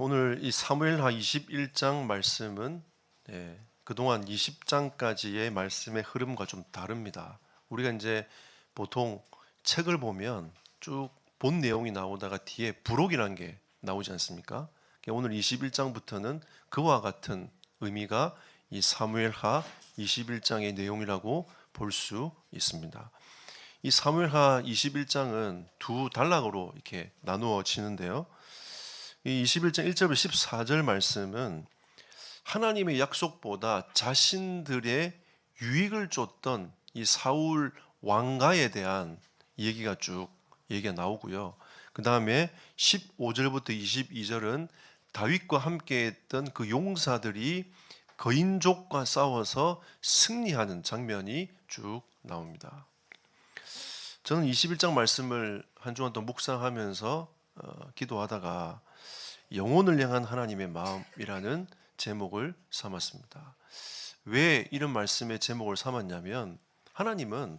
오늘 이 사무엘하 21장 말씀은 그동안 20장까지의 말씀의 흐름과 좀 다릅니다. 우리가 이제 보통 책을 보면 쭉 본 내용이 나오다가 뒤에 부록이라는 게 나오지 않습니까? 오늘 21장부터는 그와 같은 의미가 이 사무엘하 21장의 내용이라고 볼 수 있습니다. 이 사무엘하 21장은 두 단락으로 이렇게 나누어지는데요. 이 21장 1절부터 14절 말씀은 하나님의 약속보다 자신들의 유익을 쫓던 이 사울 왕가에 대한 얘기가 나오고요. 그 다음에 15절부터 22절은 다윗과 함께했던 그 용사들이 거인족과 싸워서 승리하는 장면이 쭉 나옵니다. 저는 21장 말씀을 한 주간 동안 묵상하면서 기도하다가 영혼을 향한 하나님의 마음이라는 제목을 삼았습니다. 왜 이런 말씀의 제목을 삼았냐면 하나님은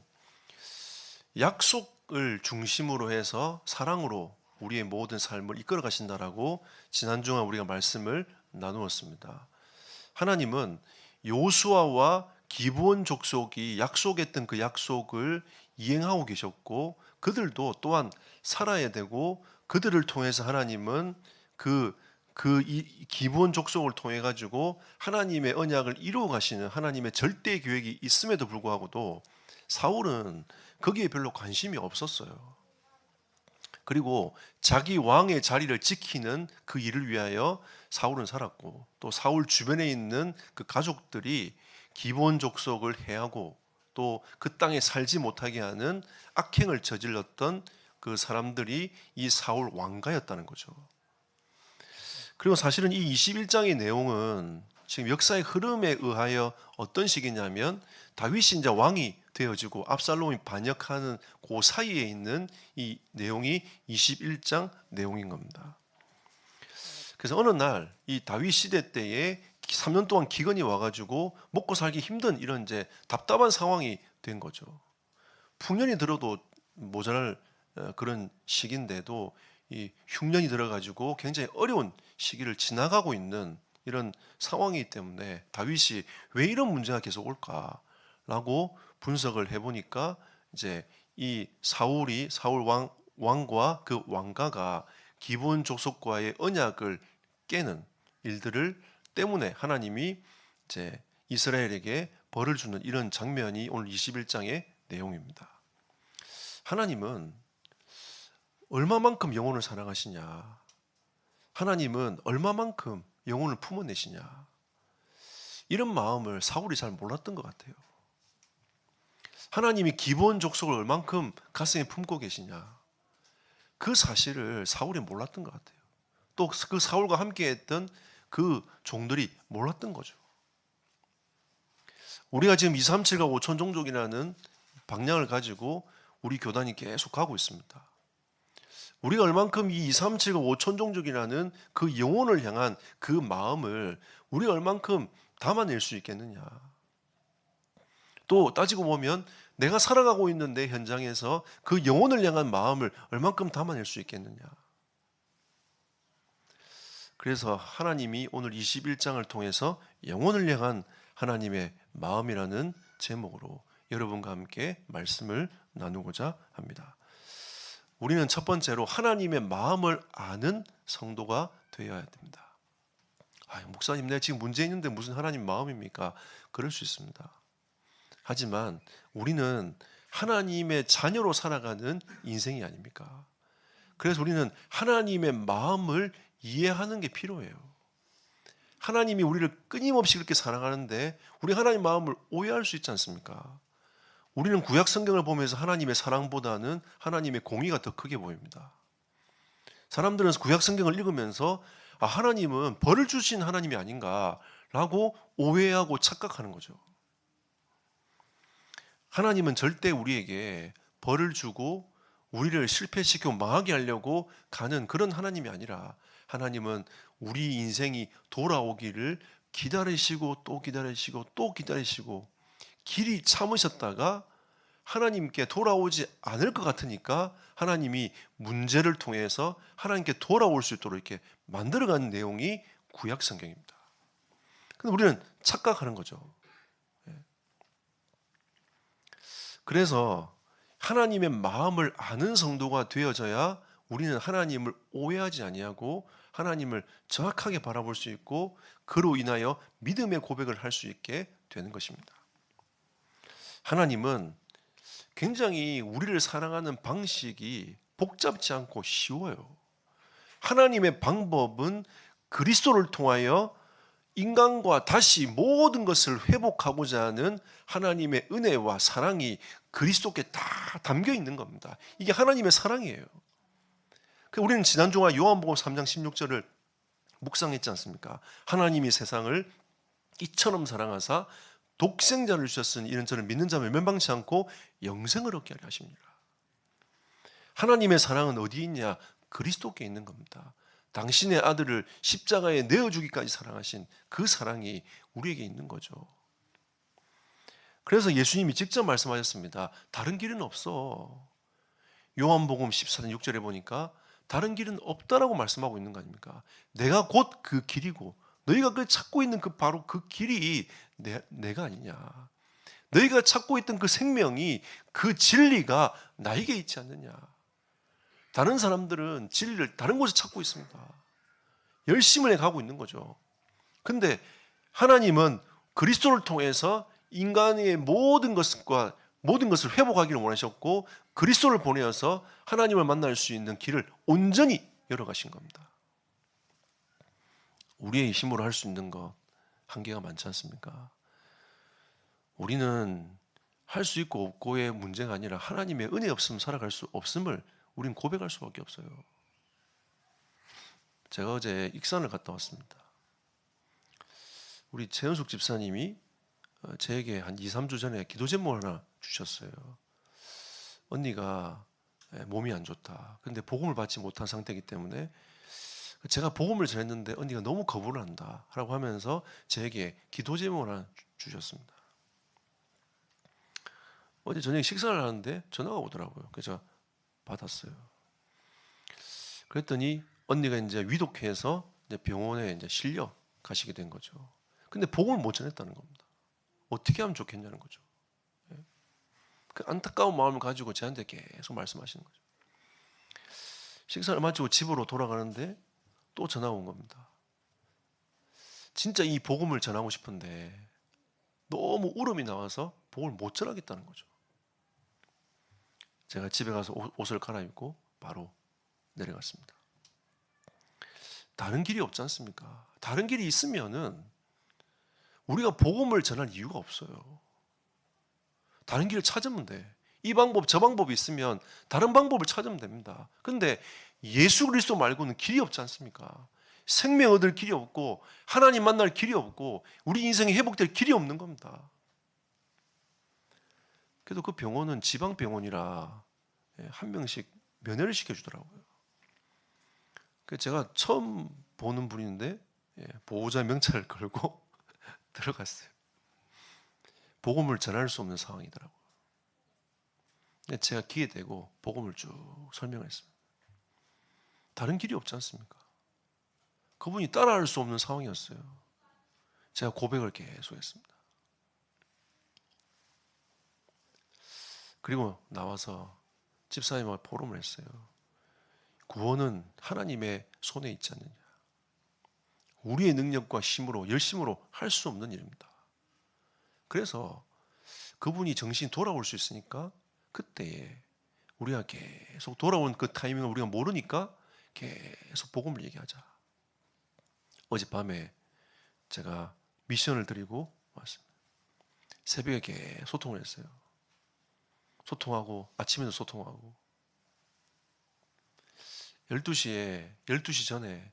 약속을 중심으로 해서 사랑으로 우리의 모든 삶을 이끌어 가신다라고 지난주간 우리가 말씀을 나누었습니다. 하나님은 요수아와 기브온 족속이 약속했던 그 약속을 이행하고 계셨고 그들도 또한 살아야 되고 그들을 통해서 하나님은 이 기브온 족속을 통해 가지고 하나님의 언약을 이루어 가시는 하나님의 절대 계획이 있음에도 불구하고도 사울은 거기에 별로 관심이 없었어요. 그리고 자기 왕의 자리를 지키는 그 일을 위하여 사울은 살았고 또 사울 주변에 있는 그 가족들이 기브온 족속을 해하고 또 그 땅에 살지 못하게 하는 악행을 저질렀던 그 사람들이 이 사울 왕가였다는 거죠. 그리고 사실은 이 21장의 내용은 지금 역사의 흐름에 의하여 어떤 식이냐면 다윗이 이제 왕이 되어지고 압살롬이 반역하는 그 사이에 있는 이 내용이 21장 내용인 겁니다. 그래서 어느 날 이 다윗 시대 때에 3년 동안 기근이 와가지고 먹고 살기 힘든 이런 이제 답답한 상황이 된 거죠. 풍년이 들어도 모자랄 그런 시기인데도 이 흉년이 들어가지고 굉장히 어려운 시기를 지나가고 있는 이런 상황이기 때문에 다윗이 왜 이런 문제가 계속 올까라고 분석을 해보니까 이제 이 사울 왕과 그 왕가가 기브온 족속과의 언약을 깨는 일들을 때문에 하나님이 이제 이스라엘에게 벌을 주는 이런 장면이 오늘 21장의 내용입니다. 하나님은 얼마만큼 영혼을 사랑하시냐? 하나님은 얼마만큼 영혼을 품어내시냐? 이런 마음을 사울이 잘 몰랐던 것 같아요. 하나님이 기브온 족속을 얼만큼 가슴에 품고 계시냐? 그 사실을 사울이 몰랐던 것 같아요. 또 그 사울과 함께했던 그 종들이 몰랐던 거죠. 우리가 지금 237과 5천 종족이라는 방향을 가지고 우리 교단이 계속 가고 있습니다. 우리가 얼만큼 이 237과 5천 종족이라는 그 영혼을 향한 그 마음을 우리가 얼만큼 담아낼 수 있겠느냐. 또 따지고 보면 내가 살아가고 있는 내 현장에서 그 영혼을 향한 마음을 얼만큼 담아낼 수 있겠느냐. 그래서 하나님이 오늘 21장을 통해서 영혼을 향한 하나님의 마음이라는 제목으로 여러분과 함께 말씀을 나누고자 합니다. 우리는 첫 번째로 하나님의 마음을 아는 성도가 되어야 됩니다. 목사님, 내가 지금 문제 있는데 무슨 하나님 마음입니까? 그럴 수 있습니다. 하지만 우리는 하나님의 자녀로 살아가는 인생이 아닙니까? 그래서 우리는 하나님의 마음을 이해하는 게 필요해요. 하나님이 우리를 끊임없이 그렇게 사랑하는데 우리 하나님 마음을 오해할 수 있지 않습니까? 우리는 구약 성경을 보면서 하나님의 사랑보다는 하나님의 공의가 더 크게 보입니다. 사람들은 구약 성경을 읽으면서 하나님은 벌을 주신 하나님이 아닌가라고 오해하고 착각하는 거죠. 하나님은 절대 우리에게 벌을 주고 우리를 실패시키고 망하게 하려고 가는 그런 하나님이 아니라 하나님은 우리 인생이 돌아오기를 기다리시고 또 기다리시고 또 기다리시고 길이 참으셨다가 하나님께 돌아오지 않을 것 같으니까 하나님이 문제를 통해서 하나님께 돌아올 수 있도록 이렇게 만들어가는 내용이 구약 성경입니다. 근데 우리는 착각하는 거죠. 그래서 하나님의 마음을 아는 성도가 되어져야 우리는 하나님을 오해하지 아니하고 하나님을 정확하게 바라볼 수 있고 그로 인하여 믿음의 고백을 할 수 있게 되는 것입니다. 하나님은 굉장히 우리를 사랑하는 방식이 복잡지 않고 쉬워요. 하나님의 방법은 그리스도를 통하여 인간과 다시 모든 것을 회복하고자 하는 하나님의 은혜와 사랑이 그리스도께 다 담겨 있는 겁니다. 이게 하나님의 사랑이에요. 우리는 지난주가 요한복음 3장 16절을 묵상했지 않습니까? 하나님이 세상을 이처럼 사랑하사 독생자를 주셨으니 이는 저를 믿는 자를 멸망치 않고 영생을 얻게 하려 하십니다. 하나님의 사랑은 어디 있냐? 그리스도께 있는 겁니다. 당신의 아들을 십자가에 내어주기까지 사랑하신 그 사랑이 우리에게 있는 거죠. 그래서 예수님이 직접 말씀하셨습니다. 다른 길은 없어. 요한복음 14장 6절에 보니까 다른 길은 없다라고 말씀하고 있는 거 아닙니까? 내가 곧 그 길이고 너희가 그 찾고 있는 그 바로 그 길이 내가 아니냐. 너희가 찾고 있던 그 생명이 그 진리가 나에게 있지 않느냐. 다른 사람들은 진리를 다른 곳에 찾고 있습니다. 열심을 가고 있는 거죠. 근데 하나님은 그리스도를 통해서 인간의 모든 것을 회복하기를 원하셨고 그리스도를 보내어서 하나님을 만날 수 있는 길을 온전히 열어가신 겁니다. 우리의 힘으로 할 수 있는 것 한계가 많지 않습니까? 우리는 할 수 있고 없고의 문제가 아니라 하나님의 은혜 없으면 살아갈 수 없음을 우린 고백할 수밖에 없어요. 제가 어제 익산을 갔다 왔습니다. 우리 최은숙 집사님이 저에게 한 2, 3주 전에 기도 제목을 하나 주셨어요. 언니가 몸이 안 좋다. 근데 복음을 받지 못한 상태이기 때문에 제가 복음을 전했는데 언니가 너무 거부를 한다 라고 하면서 저에게 기도 제목을 하나 주셨습니다. 어제 저녁에 식사를 하는데 전화가 오더라고요. 그래서 제가 받았어요. 그랬더니 언니가 이제 위독해서 이제 병원에 이제 실려 가시게 된 거죠. 근데 복음을 못 전했다는 겁니다. 어떻게 하면 좋겠냐는 거죠. 그 안타까운 마음을 가지고 저한테 계속 말씀하시는 거죠. 식사를 마치고 집으로 돌아가는데 또 전화가 온 겁니다. 진짜 이 복음을 전하고 싶은데 너무 울음이 나와서 복음을 못 전하겠다는 거죠. 제가 집에 가서 옷을 갈아입고 바로 내려갔습니다. 다른 길이 없지 않습니까? 다른 길이 있으면은 우리가 복음을 전할 이유가 없어요. 다른 길을 찾으면 돼. 이 방법 저 방법이 있으면 다른 방법을 찾으면 됩니다. 근데 예수 그리스도 말고는 길이 없지 않습니까? 생명 얻을 길이 없고 하나님 만날 길이 없고 우리 인생이 회복될 길이 없는 겁니다. 그래도 그 병원은 지방병원이라 한 명씩 면회를 시켜주더라고요. 그래서 제가 처음 보는 분인데 보호자 명찰을 걸고 들어갔어요. 복음을 전할 수 없는 상황이더라고요. 근데 제가 귀에 대고 복음을 쭉 설명했습니다. 다른 길이 없지 않습니까? 그분이 따라할 수 없는 상황이었어요. 제가 고백을 계속했습니다. 그리고 나와서 집사님과 포럼을 했어요. 구원은 하나님의 손에 있지 않느냐. 우리의 능력과 힘으로 열심으로 할 수 없는 일입니다. 그래서 그분이 정신이 돌아올 수 있으니까 그때에 우리가 계속 돌아온 그 타이밍을 우리가 모르니까 계속 복음을 얘기하자. 어젯밤에 제가 미션을 드리고 왔습니다. 새벽에 계속 소통을 했어요. 소통하고 아침에도 소통하고 12시 전에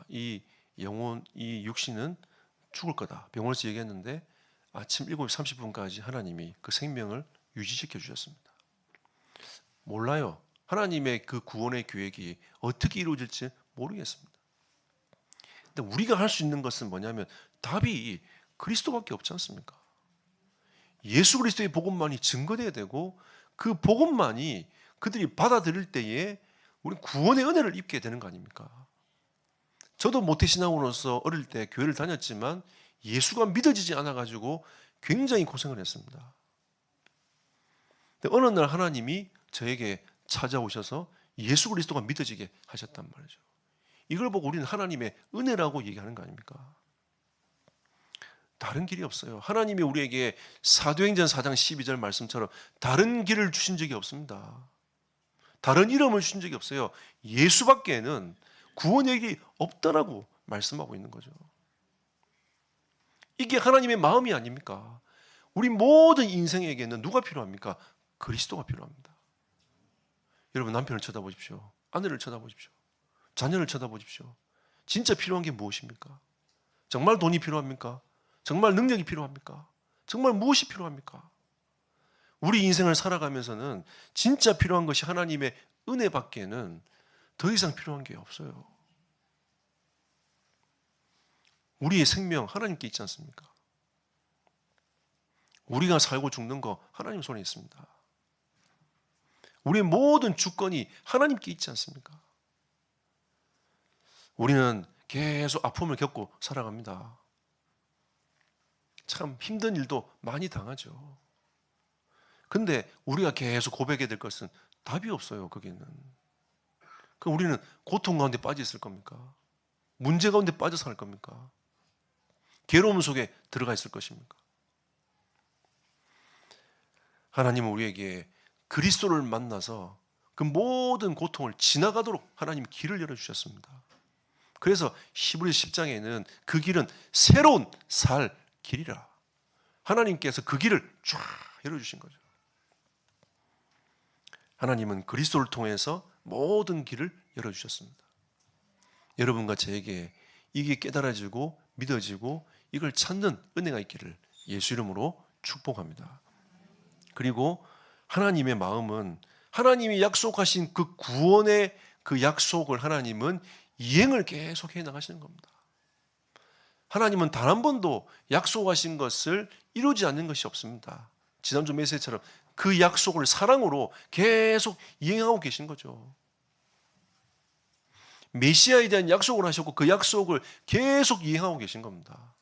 이 영혼, 이 육신은 죽을 거다. 병원에서 얘기했는데 아침 7시 30분까지 하나님이 그 생명을 유지시켜 주셨습니다. 몰라요. 하나님의 그 구원의 계획이 어떻게 이루어질지 모르겠습니다. 근데 우리가 할 수 있는 것은 뭐냐면 답이 그리스도밖에 없지 않습니까? 예수 그리스도의 복음만이 증거돼야 되고 그 복음만이 그들이 받아들일 때에 우리 구원의 은혜를 입게 되는 거 아닙니까? 저도 모태신앙으로서 어릴 때 교회를 다녔지만 예수가 믿어지지 않아가지고 굉장히 고생을 했습니다. 근데 어느 날 하나님이 저에게 찾아오셔서 예수 그리스도가 믿어지게 하셨단 말이죠. 이걸 보고 우리는 하나님의 은혜라고 얘기하는 거 아닙니까? 다른 길이 없어요. 하나님이 우리에게 사도행전 4장 12절 말씀처럼 다른 길을 주신 적이 없습니다. 다른 이름을 주신 적이 없어요. 예수밖에는 구원의 길이 없다라고 말씀하고 있는 거죠. 이게 하나님의 마음이 아닙니까? 우리 모든 인생에게는 누가 필요합니까? 그리스도가 필요합니다. 여러분, 남편을 쳐다보십시오. 아내를 쳐다보십시오. 자녀를 쳐다보십시오. 진짜 필요한 게 무엇입니까? 정말 돈이 필요합니까? 정말 능력이 필요합니까? 정말 무엇이 필요합니까? 우리 인생을 살아가면서는 진짜 필요한 것이 하나님의 은혜밖에는 더 이상 필요한 게 없어요. 우리의 생명 하나님께 있지 않습니까? 우리가 살고 죽는 거 하나님 손에 있습니다. 우리의 모든 주권이 하나님께 있지 않습니까? 우리는 계속 아픔을 겪고 살아갑니다. 참 힘든 일도 많이 당하죠. 근데 우리가 계속 고백해야 될 것은 답이 없어요, 거기는. 그럼 우리는 고통 가운데 빠져 있을 겁니까? 문제 가운데 빠져 살 겁니까? 괴로움 속에 들어가 있을 것입니까? 하나님은 우리에게 그리스도를 만나서 그 모든 고통을 지나가도록 하나님 길을 열어주셨습니다. 그래서 히브리서 10장에는 그 길은 새로운 살 길이라. 하나님께서 그 길을 쫙 열어주신 거죠. 하나님은 그리스도를 통해서 모든 길을 열어주셨습니다. 여러분과 저에게 이게 깨달아지고 믿어지고 이걸 찾는 은혜가 있기를 예수 이름으로 축복합니다. 그리고 하나님의 마음은 하나님이 약속하신 그 구원의 그 약속을 하나님은 이행을 계속 해 나가시는 겁니다. 하나님은 단 한 번도 약속하신 것을 이루지 않는 것이 없습니다. 지난주 메시지처럼 그 약속을 사랑으로 계속 이행하고 계신 거죠. 메시아에 대한 약속을 하셨고 그 약속을 계속 이행하고 계신 겁니다.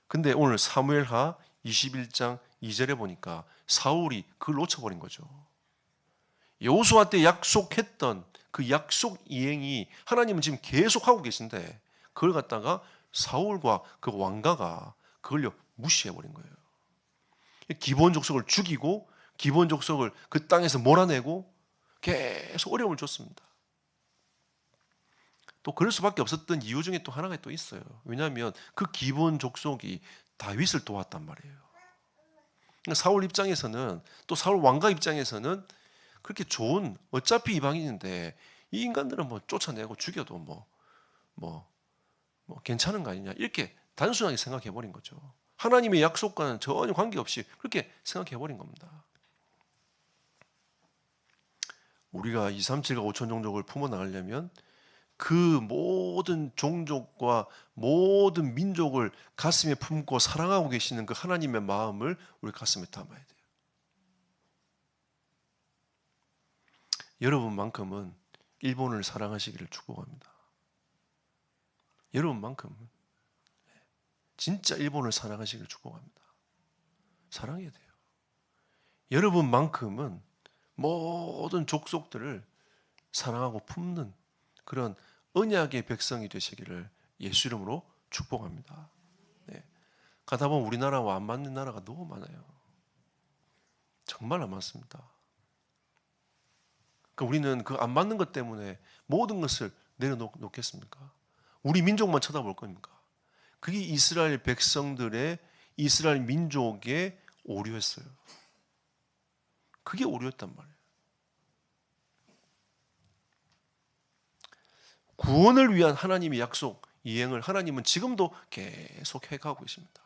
근데 오늘 사무엘하 21장 2절에 보니까 사울이 그걸 놓쳐버린 거죠. 여호수아 때 약속했던 그 약속 이행이 하나님은 지금 계속하고 계신데 그걸 갖다가 사울과 그 왕가가 그걸 무시해버린 거예요. 기본 족속을 죽이고 기본 족속을 그 땅에서 몰아내고 계속 어려움을 줬습니다. 또 그럴 수밖에 없었던 이유 중에 또 하나가 또 있어요. 왜냐하면 그 기본 족속이 다윗을 도왔단 말이에요. 그러니까 사울 입장에서는 또 사울 왕가 입장에서는 그렇게 좋은 어차피 이방인인데 이 인간들은 뭐 쫓아내고 죽여도 뭐 괜찮은 거 아니냐 이렇게 단순하게 생각해 버린 거죠. 하나님의 약속과는 전혀 관계없이 그렇게 생각해 버린 겁니다. 우리가 237과 5천 종족을 품어 나가려면 그 모든 종족과 모든 민족을 가슴에 품고 사랑하고 계시는 그 하나님의 마음을 우리 가슴에 담아야 돼요. 여러분만큼은 일본을 사랑하시기를 축복합니다. 여러분만큼은 진짜 일본을 사랑하시기를 축복합니다. 사랑해야 돼요. 여러분만큼은 모든 족속들을 사랑하고 품는 그런 언약의 백성이 되시기를 예수 이름으로 축복합니다. 네. 가다 보면 우리나라와 안 맞는 나라가 너무 많아요. 정말 안 맞습니다. 그러니까 우리는 그 안 맞는 것 때문에 모든 것을 내려놓겠습니까? 우리 민족만 쳐다볼 겁니까? 그게 이스라엘 백성들의 이스라엘 민족의 오류였어요. 그게 오류였단 말이에요. 구원을 위한 하나님의 약속 이행을 하나님은 지금도 계속 해가고 계십니다.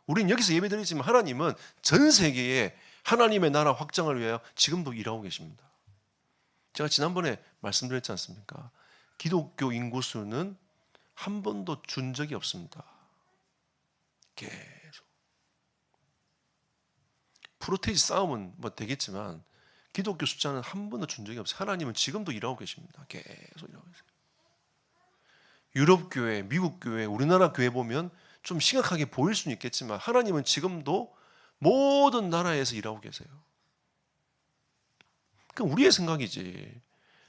우리는 여기서 예배드리지만 하나님은 전 세계에 하나님의 나라 확장을 위하여 지금도 일하고 계십니다. 제가 지난번에 말씀드렸지 않습니까? 기독교 인구수는 한 번도 준 적이 없습니다. 계속. 프로테이지 싸움은 뭐 되겠지만 기독교 숫자는 한 번도 준 적이 없어요. 하나님은 지금도 일하고 계십니다. 계속 일하고 계세요. 유럽 교회, 미국 교회, 우리나라 교회 보면 좀 심각하게 보일 수는 있겠지만 하나님은 지금도 모든 나라에서 일하고 계세요. 그건 우리의 생각이지.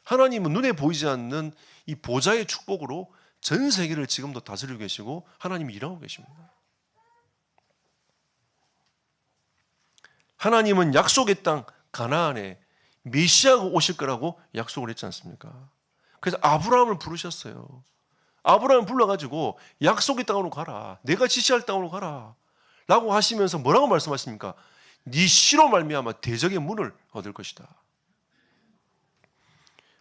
하나님은 눈에 보이지 않는 이 보좌의 축복으로 전 세계를 지금도 다스리고 계시고 하나님이 일하고 계십니다. 하나님은 약속의 땅 가나안에 메시아가 오실 거라고 약속을 했지 않습니까? 그래서 아브라함을 부르셨어요. 아브라함을 불러가지고 약속의 땅으로 가라. 내가 지시할 땅으로 가라. 라고 하시면서 뭐라고 말씀하십니까? 네 씨로 말미암아 대적의 문을 얻을 것이다.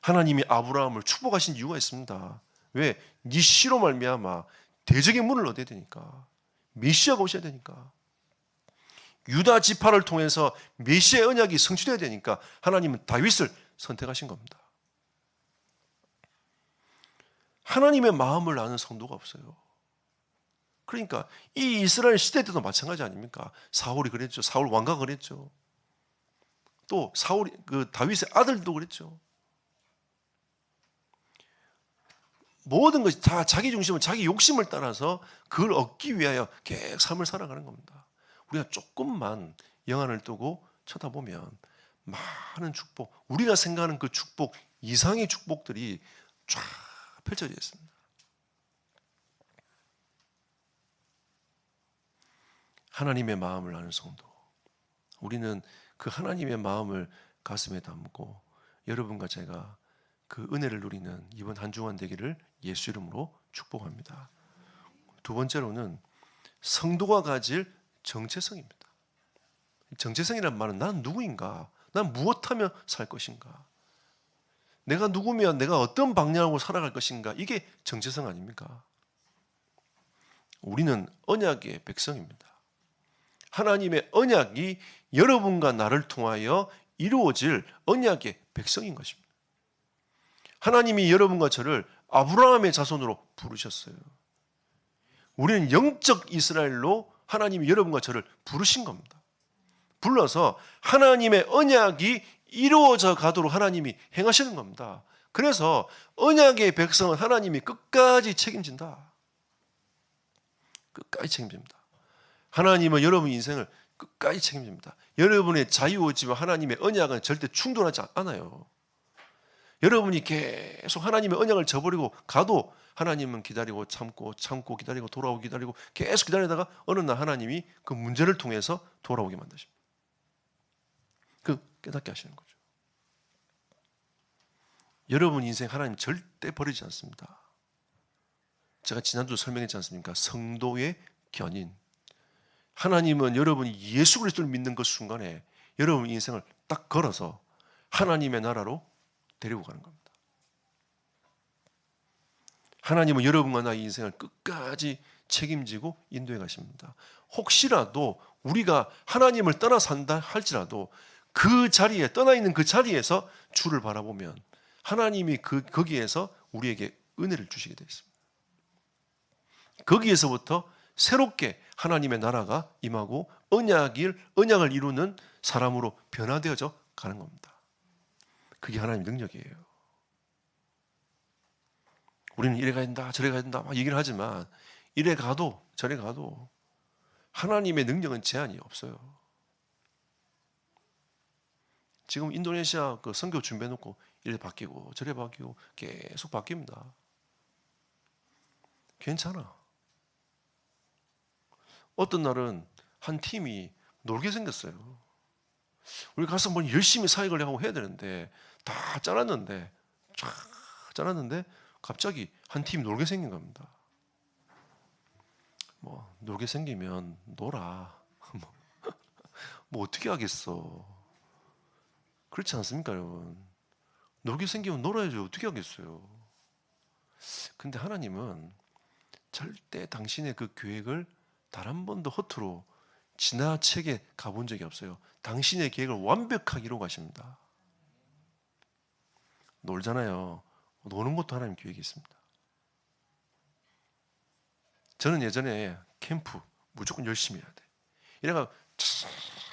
하나님이 아브라함을 축복하신 이유가 있습니다. 왜? 네 씨로 말미암아 대적의 문을 얻어야 되니까. 메시아가 오셔야 되니까. 유다 지파를 통해서 메시아의 언약이 성취되어야 되니까 하나님은 다윗을 선택하신 겁니다. 하나님의 마음을 아는 성도가 없어요. 그러니까 이 이스라엘 시대 때도 마찬가지 아닙니까? 사울이 그랬죠. 사울 왕가가 그랬죠. 또 사울이 그 다윗의 아들도 그랬죠. 모든 것이 다 자기 중심을, 자기 욕심을 따라서 그걸 얻기 위하여 계속 삶을 살아가는 겁니다. 우리가 조금만 영안을 뜨고 쳐다보면 많은 축복, 우리가 생각하는 그 축복 이상의 축복들이 쫙 펼쳐져 있습니다. 하나님의 마음을 아는 성도, 우리는 그 하나님의 마음을 가슴에 담고 여러분과 제가 그 은혜를 누리는 이번 한 주간 되기를 예수 이름으로 축복합니다. 두 번째로는 성도가 가질 정체성입니다. 정체성이란 말은 난 누구인가? 난 무엇하며 살 것인가? 내가 누구면 내가 어떤 방향으로 살아갈 것인가? 이게 정체성 아닙니까? 우리는 언약의 백성입니다. 하나님의 언약이 여러분과 나를 통하여 이루어질 언약의 백성인 것입니다. 하나님이 여러분과 저를 아브라함의 자손으로 부르셨어요. 우리는 영적 이스라엘로 하나님이 여러분과 저를 부르신 겁니다. 불러서 하나님의 언약이 이루어져 가도록 하나님이 행하시는 겁니다. 그래서 언약의 백성은 하나님이 끝까지 책임진다. 끝까지 책임집니다. 하나님은 여러분 인생을 끝까지 책임집니다. 여러분의 자유의지와 하나님의 언약은 절대 충돌하지 않아요. 여러분이 계속 하나님의 언약을 저버리고 가도 하나님은 기다리고 참고 기다리고 돌아오고 기다리고 계속 기다리다가 어느 날 하나님이 그 문제를 통해서 돌아오게 만드십니다. 그 깨닫게 하시는 거죠. 여러분 인생 하나님 절대 버리지 않습니다. 제가 지난주 설명했지 않습니까? 성도의 견인. 하나님은 여러분이 예수 그리스도를 믿는 그 순간에 여러분 인생을 딱 걸어서 하나님의 나라로 데리고 가는 겁니다. 하나님은 여러분과 나의 인생을 끝까지 책임지고 인도해 가십니다. 혹시라도 우리가 하나님을 떠나 산다 할지라도 그 자리에, 떠나 있는 그 자리에서 주를 바라보면 하나님이 거기에서 우리에게 은혜를 주시게 되어 있습니다. 거기에서부터 새롭게 하나님의 나라가 임하고 언약을 이루는 사람으로 변화되어져 가는 겁니다. 그게 하나님의 능력이에요. 우리는 이래 가야 된다, 저래 가야 된다 막 얘기를 하지만 이래 가도 저래 가도 하나님의 능력은 제한이 없어요. 지금 인도네시아 그 선교 준비해놓고 이래 바뀌고 저래 바뀌고 계속 바뀝니다. 괜찮아. 어떤 날은 한 팀이 놀게 생겼어요. 우리 가서 뭐 열심히 사역을 하고 해야 되는데 다 짜놨는데 갑자기 한 팀이 놀게 생긴 겁니다. 뭐 놀게 생기면 놀아. 뭐 어떻게 하겠어. 그렇지 않습니까, 여러분? 놀게 생기면 놀아야죠. 어떻게 하겠어요. 근데 하나님은 절대 당신의 그 계획을 단 한 번도 허투루 지나치게 가본 적이 없어요. 당신의 계획을 완벽하게 이루어 가십니다. 놀잖아요. 노는 것도 하나님 계획이 있습니다. 저는 예전에 캠프 무조건 열심히 해야 돼. 이래가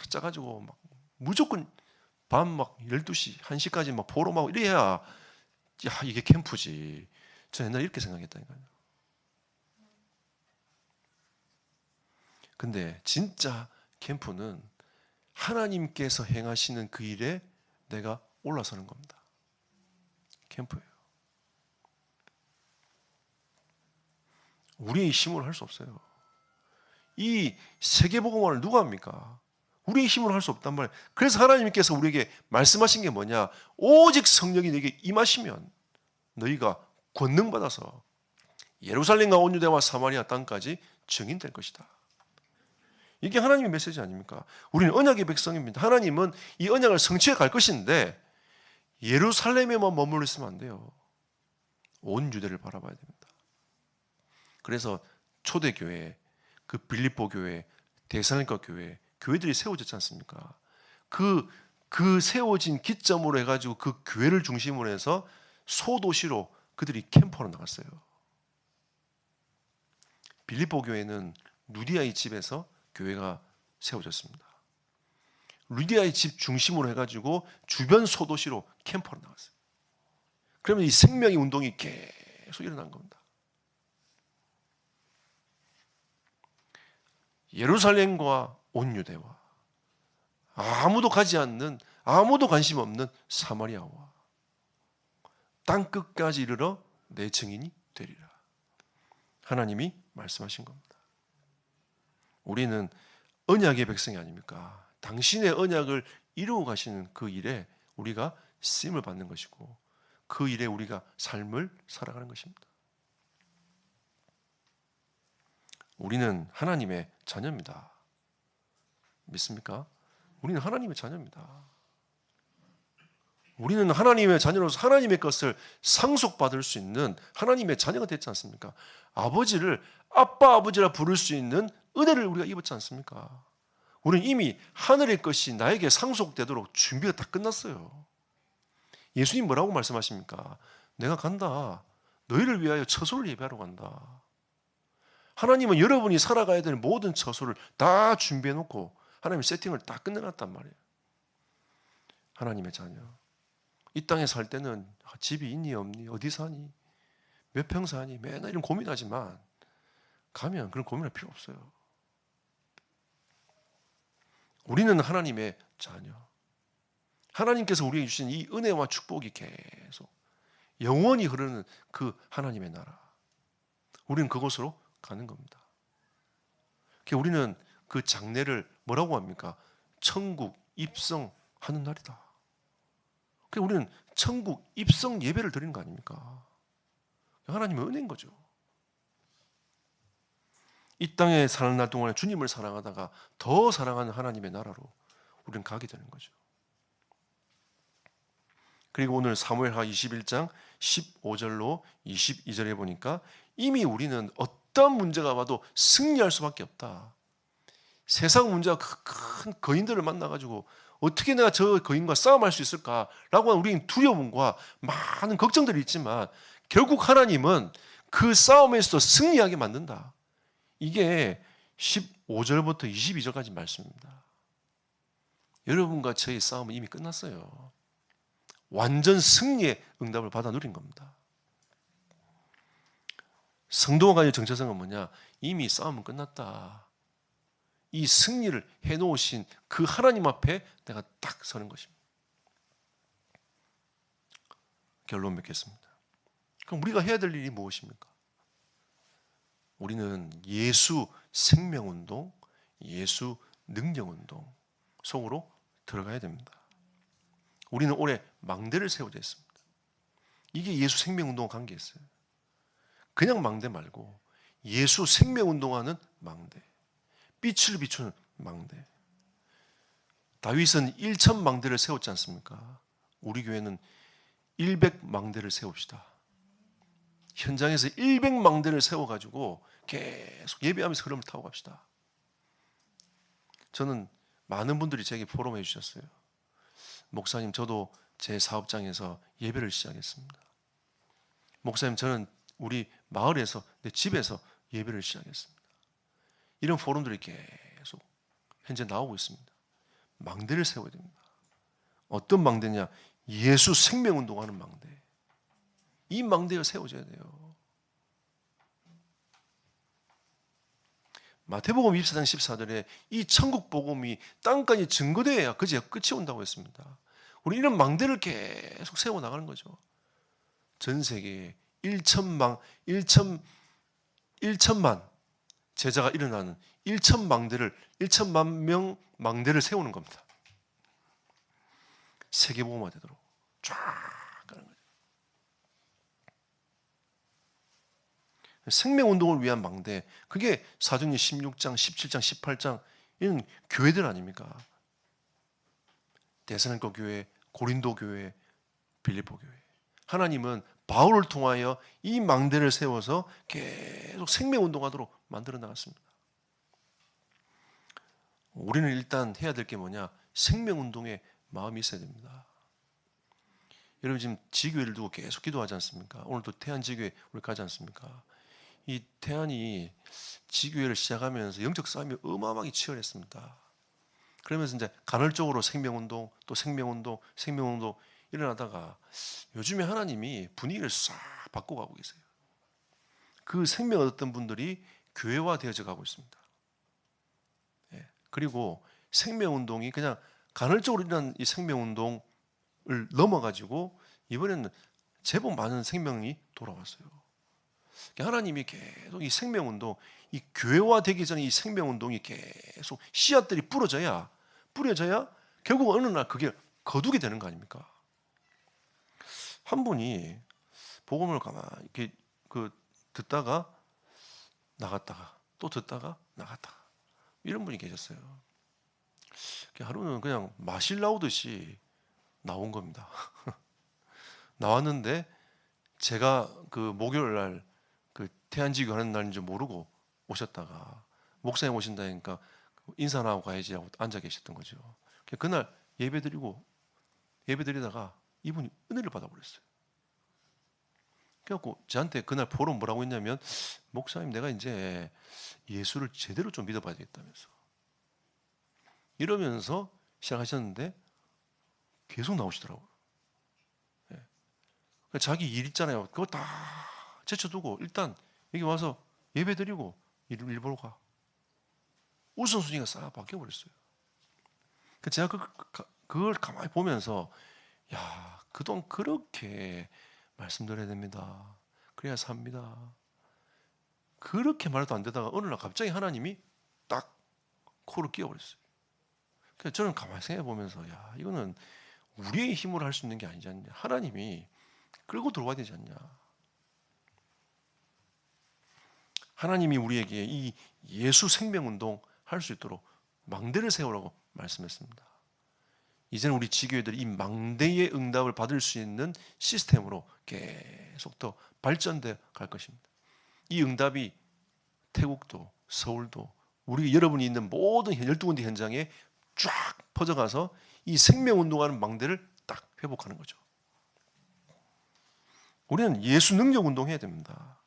짜가지고 막 무조건 밤 막 12시, 1시까지 막 포럼하고 이래야 야 이게 캠프지. 저 옛날에 이렇게 생각했다니까요. 근데 진짜 캠프는 하나님께서 행하시는 그 일에 내가 올라서는 겁니다. 캠프예요. 우리의 힘으로 할 수 없어요. 이 세계복음화를 누가 합니까? 우리의 힘으로 할 수 없단 말이에요. 그래서 하나님께서 우리에게 말씀하신 게 뭐냐? 오직 성령이 너에게 임하시면 너희가 권능 받아서 예루살렘과 온 유대와 사마리아 땅까지 증인될 것이다. 이게 하나님의 메시지 아닙니까? 우리는 언약의 백성입니다. 하나님은 이 언약을 성취해 갈 것인데 예루살렘에만 머물러 있으면 안 돼요. 온 유대를 바라봐야 됩니다. 그래서 초대교회, 그 빌립보 교회, 데살로니가 교회, 교회들이 세워졌지 않습니까? 그 세워진 기점으로 해가지고 그 교회를 중심으로 해서 소도시로 그들이 캠프로 나갔어요. 빌립보 교회는 루디아의 집에서 교회가 세워졌습니다. 루디아의 집 중심으로 해가지고 주변 소도시로 캠프로 나갔어요. 그러면 이 생명의 운동이 계속 일어난 겁니다. 예루살렘과 온 유대와 아무도 가지 않는, 아무도 관심 없는 사마리아와 땅끝까지 이르러 내 증인이 되리라. 하나님이 말씀하신 겁니다. 우리는 언약의 백성이 아닙니까? 당신의 언약을 이루어 가시는 그 일에 우리가 쓰임을 받는 것이고 그 일에 우리가 삶을 살아가는 것입니다. 우리는 하나님의 자녀입니다. 믿습니까? 우리는 하나님의 자녀입니다. 우리는 하나님의 자녀로서 하나님의 것을 상속받을 수 있는 하나님의 자녀가 됐지 않습니까? 아버지를 아빠 아버지라 부를 수 있는 은혜를 우리가 입었지 않습니까? 우리는 이미 하늘의 것이 나에게 상속되도록 준비가 다 끝났어요. 예수님 뭐라고 말씀하십니까? 내가 간다. 너희를 위하여 처소를 예배하러 간다. 하나님은 여러분이 살아가야 될 모든 처소를 다 준비해 놓고 하나님 세팅을 다 끝내놨단 말이에요. 하나님의 자녀. 이 땅에 살 때는 집이 있니 없니? 어디 사니? 몇 평 사니? 맨날 이런 고민하지만 가면 그런 고민할 필요 없어요. 우리는 하나님의 자녀. 하나님께서 우리에게 주신 이 은혜와 축복이 계속 영원히 흐르는 그 하나님의 나라. 우리는 그곳으로 가는 겁니다. 우리는 그 장례를 뭐라고 합니까? 천국 입성하는 날이다. 우리는 천국 입성 예배를 드리는 거 아닙니까? 하나님의 은혜인 거죠. 이 땅에 사는 날 동안에 주님을 사랑하다가 더 사랑하는 하나님의 나라로 우리는 가게 되는 거죠. 그리고 오늘 사무엘하 21장 15절로 22절에 보니까 이미 우리는 어떤 문제가 와도 승리할 수밖에 없다. 세상 문제가 큰 거인들을 만나가지고 어떻게 내가 저 거인과 싸움할 수 있을까라고 하는 우리는 두려움과 많은 걱정들이 있지만 결국 하나님은 그 싸움에서도 승리하게 만든다. 이게 15절부터 22절까지 말씀입니다. 여러분과 저의 싸움은 이미 끝났어요. 완전 승리의 응답을 받아 누린 겁니다. 성도와 간의 정체성은 뭐냐? 이미 싸움은 끝났다. 이 승리를 해놓으신 그 하나님 앞에 내가 딱 서는 것입니다. 결론 맺겠습니다. 그럼 우리가 해야 될 일이 무엇입니까? 우리는 예수 생명운동, 예수 능력운동 속으로 들어가야 됩니다. 우리는 올해 망대를 세우자 했습니다. 이게 예수 생명운동과 관계 있어요. 그냥 망대 말고 예수 생명운동하는 망대, 빛을 비추는 망대. 다윗은 1000망대를 세웠지 않습니까? 우리 교회는 100망대를 세웁시다. 현장에서 100망대를 세워가지고 계속 예배하면서 흐름을 타고 갑시다. 저는 많은 분들이 제게 포럼해 주셨어요. 목사님, 저도 제 사업장에서 예배를 시작했습니다. 목사님, 저는 우리 마을에서, 내 집에서 예배를 시작했습니다. 이런 포럼들이 계속 현재 나오고 있습니다. 망대를 세워야 됩니다. 어떤 망대냐? 예수 생명운동하는 망대. 이 망대가 세워져야 돼요. 마태복음 24장 14절에 이 천국 복음이 땅까지 증거되어야 그제 끝이 온다고 했습니다. 우리 이런 망대를 계속 세워나가는 거죠. 전 세계에 1천만 제자가 일어나는 1천만 명 망대를 세우는 겁니다. 세계복음화 되도록 쫙 가는 거죠. 생명운동을 위한 망대, 그게 사도행전 16장, 17장, 18장 이런 교회들 아닙니까? 데살로니가 교회, 고린도 교회, 빌립보 교회. 하나님은 바울을 통하여 이 망대를 세워서 계속 생명운동하도록 만들어 나갔습니다. 우리는 일단 해야 될 게 뭐냐? 생명운동에 마음이 있어야 됩니다. 여러분 지금 지교회를 두고 계속 기도하지 않습니까? 오늘도 태안지교회 우리 가지 않습니까? 이 태안이 지교회를 시작하면서 영적 싸움이 어마어마하게 치열했습니다. 그러면서 이제 간헐적으로 생명운동, 또 생명운동 일어나다가 요즘에 하나님이 분위기를 싹 바꿔가고 계세요. 그 생명을 얻었던 분들이 교회화 되어져 가고 있습니다. 예. 그리고 생명운동이 그냥 간헐적으로 일어난 이 생명운동을 넘어가지고 이번에는 제법 많은 생명이 돌아왔어요. 하나님이 계속 이 생명운동, 이 교회화 되기 전에 이 생명운동이 계속 씨앗들이 뿌려져야 결국 어느 날 그게 거두게 되는 거 아닙니까? 한 분이 복음을 가만히 이렇게 듣다가 나갔다가 또 듣다가 나갔다가 이런 분이 계셨어요. 하루는 그냥 마실 나오듯이 나온 겁니다. 나왔는데 제가 그 목요일 날 그 태안지교 하는 날인 줄 모르고 오셨다가 목사님 오신다니까 인사나 하고 가야지 하고 앉아 계셨던 거죠. 그날 예배드리다가 이분이 은혜를 받아버렸어요. 그래갖고 저한테 그날 보러 뭐라고 했냐면, 목사님 내가 이제 예수를 제대로 좀 믿어봐야 되겠다면서 이러면서 시작하셨는데 계속 나오시더라고요. 네. 자기 일 있잖아요. 그거 다 제쳐두고 일단 여기 와서 예배드리고 일 보러 가. 우선순위가 싹 바뀌어버렸어요. 제가 그걸 가만히 보면서, 야, 그동안 그렇게 말씀드려야 됩니다. 그래야 삽니다. 그렇게 말도 안 되다가 어느 날 갑자기 하나님이 딱 코를 끼워버렸어요. 그래서 저는 가만히 생각해 보면서, 야, 이거는 우리의 힘으로 할 수 있는 게 아니지 않냐. 하나님이 끌고 들어와야 되지 않냐. 하나님이 우리에게 이 예수 생명운동 할 수 있도록 망대를 세우라고 말씀했습니다. 이제는 우리 지교회들이 이 망대의 응답을 받을 수 있는 시스템으로 계속 더 발전되어 갈 것입니다. 이 응답이 태국도 서울도 우리 여러분이 있는 모든 12군데 현장에 쫙 퍼져가서 이 생명운동하는 망대를 딱 회복하는 거죠. 우리는 예수 능력 운동해야 됩니다.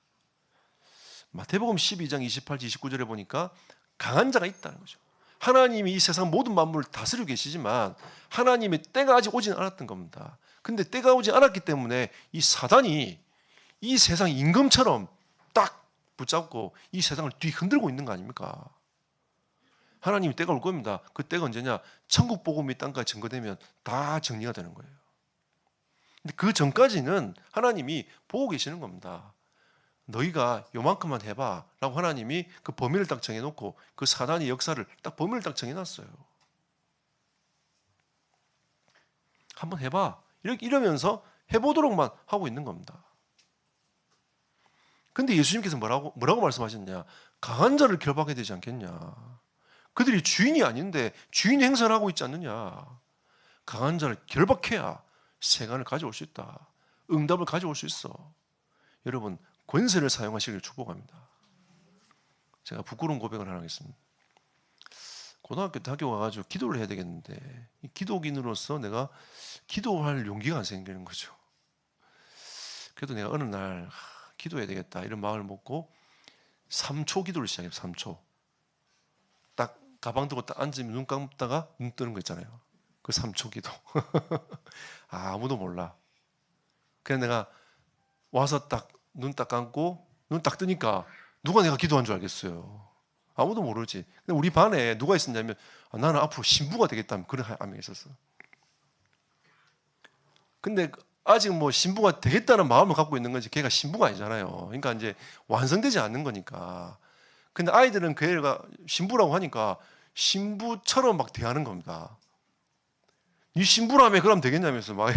마태복음 12장 28, 29절에 보니까 강한 자가 있다는 거죠. 하나님이 이 세상 모든 만물을 다스리고 계시지만 하나님의 때가 아직 오진 않았던 겁니다. 근데 때가 오지 않았기 때문에 이 사단이 이 세상 임금처럼 딱 붙잡고 이 세상을 뒤흔들고 있는 거 아닙니까? 하나님이 때가 올 겁니다. 그 때가 언제냐? 천국 복음이 땅까지 증거되면 다 정리가 되는 거예요. 근데 그 전까지는 하나님이 보고 계시는 겁니다. 너희가 요만큼만 해봐 라고 하나님이 그 범위를 딱 정해놓고 그 사단의 역사를 딱 범위를 딱 정해놨어요. 한번 해봐 이러면서 해보도록만 하고 있는 겁니다. 근데 예수님께서 뭐라고 말씀하셨냐? 강한 자를 결박해야 되지 않겠냐? 그들이 주인이 아닌데 주인 행세를 하고 있지 않느냐? 강한 자를 결박해야 세간을 가져올 수 있다. 응답을 가져올 수 있어. 여러분 권세를 사용하시길 축복합니다. 제가 부끄러운 고백을 하나 하겠습니다. 고등학교 때 학교 가가지고 기도를 해야 되겠는데 이 기독인으로서 내가 기도할 용기가 안 생기는 거죠. 그래도 내가 어느 날 기도해야 되겠다 이런 마음을 먹고 3초 기도를 시작해요. 3초. 딱 가방 들고 딱 앉으면 눈 감다가 눈 뜨는 거 있잖아요. 그 3초 기도. 아무도 몰라. 그냥 내가 와서 딱 눈 딱 감고 눈 딱 뜨니까 누가 내가 기도한 줄 알겠어요. 아무도 모르지. 근데 우리 반에 누가 있었냐면 나는 앞으로 신부가 되겠다는 그런 한 명 있었어. 근데 아직 뭐 신부가 되겠다는 마음을 갖고 있는 건지 걔가 신부가 아니잖아요. 그러니까 이제 완성되지 않는 거니까. 근데 아이들은 그 애가 신부라고 하니까 신부처럼 막 대하는 겁니다. 이 신부라며 그럼 되겠냐면서 막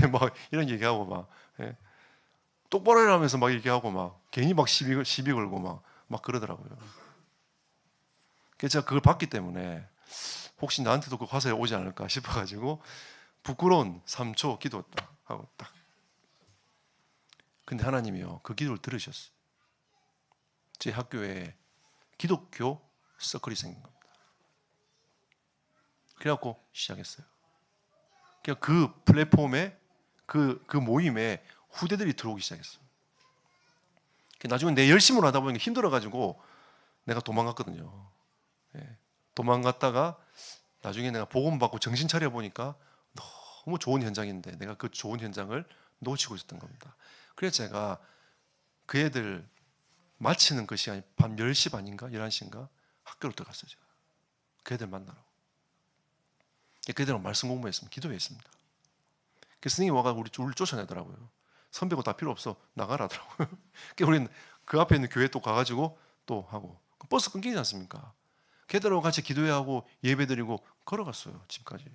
이런 얘기하고 막 예. 똑바로 해라면서 막 얘기하고 막 괜히 막 시비 걸고 막 그러더라고요. 그래서 제가 그걸 봤기 때문에 혹시 나한테도 그 화살이 오지 않을까 싶어가지고 부끄러운 3초 기도했다 하고 딱. 근데 하나님이요 그 기도를 들으셨어요. 제 학교에 기독교 서클이 생긴 겁니다. 그래갖고 시작했어요. 그 플랫폼에 그 모임에 후대들이 들어오기 시작했어요. 나중에 내 열심으로 하다 보니까 힘들어가지고 내가 도망갔거든요. 예. 도망갔다가 나중에 내가 복음 받고 정신 차려 보니까 너무 좋은 현장인데 내가 그 좋은 현장을 놓치고 있었던 겁니다. 그래서 제가 그 애들 마치는 그 시간이 밤 10시 반인가 11시인가 학교로 들어갔어요. 제가. 그 애들 만나러. 그 애들하고 말씀 공부했습니다. 기도했습니다. 그 스님이 와가 우리 쫓아내더라고요. 선배고 다 필요 없어. 나가라더라고요. 우리는 그 앞에 있는 교회 또 가가지고 또 하고 버스 끊기지 않습니까? 걔들하고 같이 기도해야 하고 예배드리고 걸어갔어요. 집까지.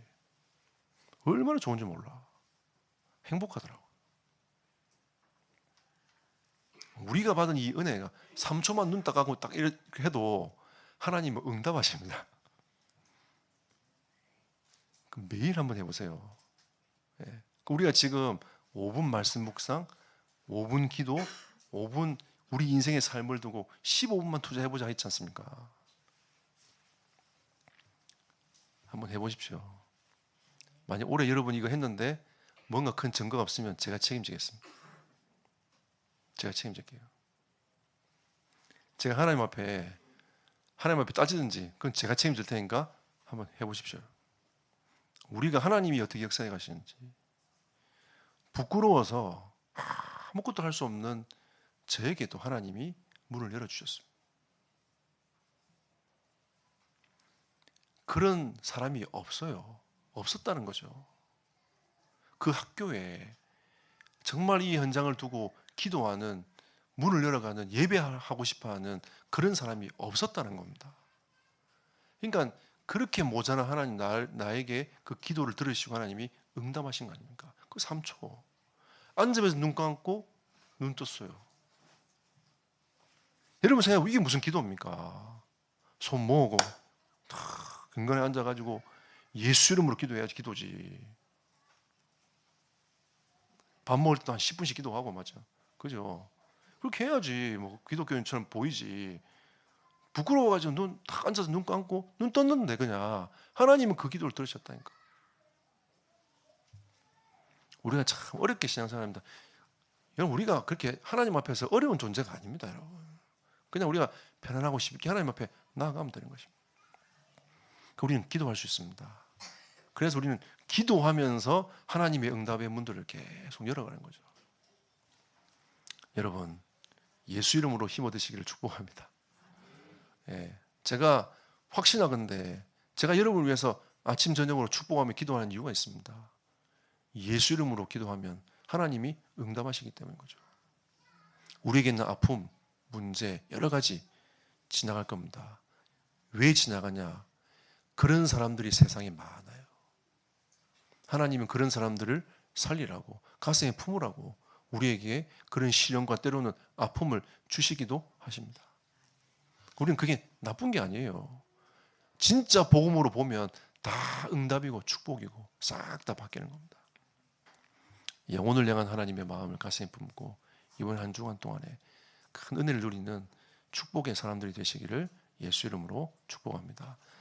얼마나 좋은지 몰라. 행복하더라고. 우리가 받은 이 은혜가 3초만 눈 딱 감고 딱 이렇게 해도 하나님은 응답하십니다. 매일 한번 해보세요. 예. 우리가 지금 5분 말씀 묵상, 5분 기도, 5분 우리 인생의 삶을 두고 15분만 투자해보자 했지 않습니까? 한번 해보십시오. 만약 올해 여러분 이거 했는데 뭔가 큰 증거가 없으면 제가 책임지겠습니다. 제가 책임질게요. 제가 하나님 앞에 따지든지 그건 제가 책임질 테니까 한번 해보십시오. 우리가 하나님이 어떻게 역사해 가시는지. 부끄러워서 아무것도 할 수 없는 저에게도 하나님이 문을 열어주셨습니다. 그런 사람이 없어요. 없었다는 거죠. 그 학교에 정말 이 현장을 두고 기도하는 문을 열어가는 예배하고 싶어하는 그런 사람이 없었다는 겁니다. 그러니까 그렇게 모자란 하나님 나에게 그 기도를 들으시고 하나님이 응답하신 거 아닙니까? 그 3초 앉으면서 눈 감고 눈 떴어요. 여러분 생각해 이게 무슨 기도입니까? 손 모으고 근간에 앉아가지고 예수 이름으로 기도해야지 기도지. 밥 먹을 때도 한 10분씩 기도하고 맞아. 그죠? 그렇게 해야지 뭐 기독교인처럼 보이지. 부끄러워가지고 눈 딱 앉아서 눈 감고 눈 떴는데 그냥 하나님은 그 기도를 들으셨다니까. 우리가 참 어렵게 신앙생활합니다. 여러분 우리가 그렇게 하나님 앞에서 어려운 존재가 아닙니다, 여러분. 그냥 우리가 편안하고 쉽게 하나님 앞에 나아가면 되는 것입니다. 우리는 기도할 수 있습니다. 그래서 우리는 기도하면서 하나님의 응답의 문들을 계속 열어가는 거죠. 여러분 예수 이름으로 힘 얻으시기를 축복합니다. 예, 제가 확신하건대 제가 여러분을 위해서 아침 저녁으로 축복하며 기도하는 이유가 있습니다. 예수 이름으로 기도하면 하나님이 응답하시기 때문인 거죠. 우리에게 있는 아픔, 문제 여러 가지 지나갈 겁니다. 왜 지나가냐? 그런 사람들이 세상에 많아요. 하나님은 그런 사람들을 살리라고 가슴에 품으라고 우리에게 그런 시련과 때로는 아픔을 주시기도 하십니다. 우리는 그게 나쁜 게 아니에요. 진짜 복음으로 보면 다 응답이고 축복이고 싹 다 바뀌는 겁니다. 영혼을 향한 하나님의 마음을 가슴에 품고 이번 한 주간 동안에 큰 은혜를 누리는 축복의 사람들이 되시기를 예수 이름으로 축복합니다.